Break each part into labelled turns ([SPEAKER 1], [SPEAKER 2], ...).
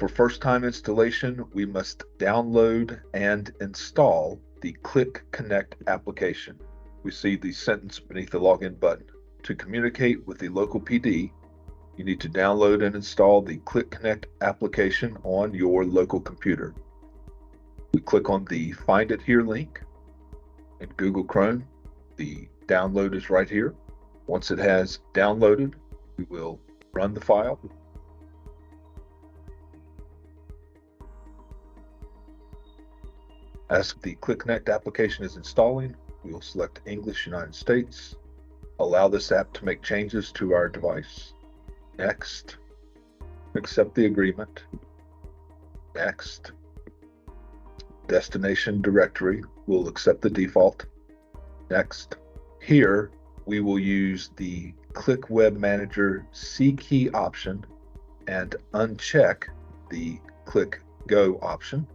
[SPEAKER 1] For first-time installation, we must download and install the CLIQ Connect application. We see the sentence beneath the login button. To communicate with the local PD, you need to download and install the CLIQ Connect application on your local computer. We click on the Find It Here link in Google Chrome. The download is right here. Once it has downloaded, we will run the file. As the CLIQ Connect application is installing, we will select English United States, allow this app to make changes to our device. Next, accept the agreement. Next, destination directory, we'll accept the default. Next, here we will use the CLIQ Web Manager C key option and uncheck the CLIQ Go option.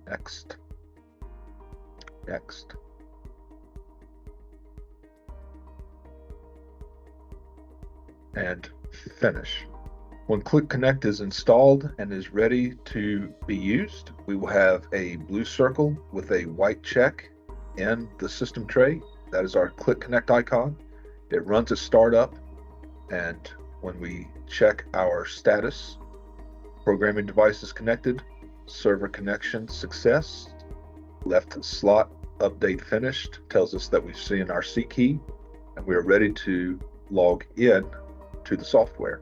[SPEAKER 1] Next. Next. And finish. When CLIQ Connect is installed and is ready to be used, we will have a blue circle with a white check in the system tray. That is our CLIQ Connect icon. It runs a startup, and when we check our status, programming device is connected, server connection success, left slot update finished, tells us that we've seen our C key, and we are ready to log in to the software.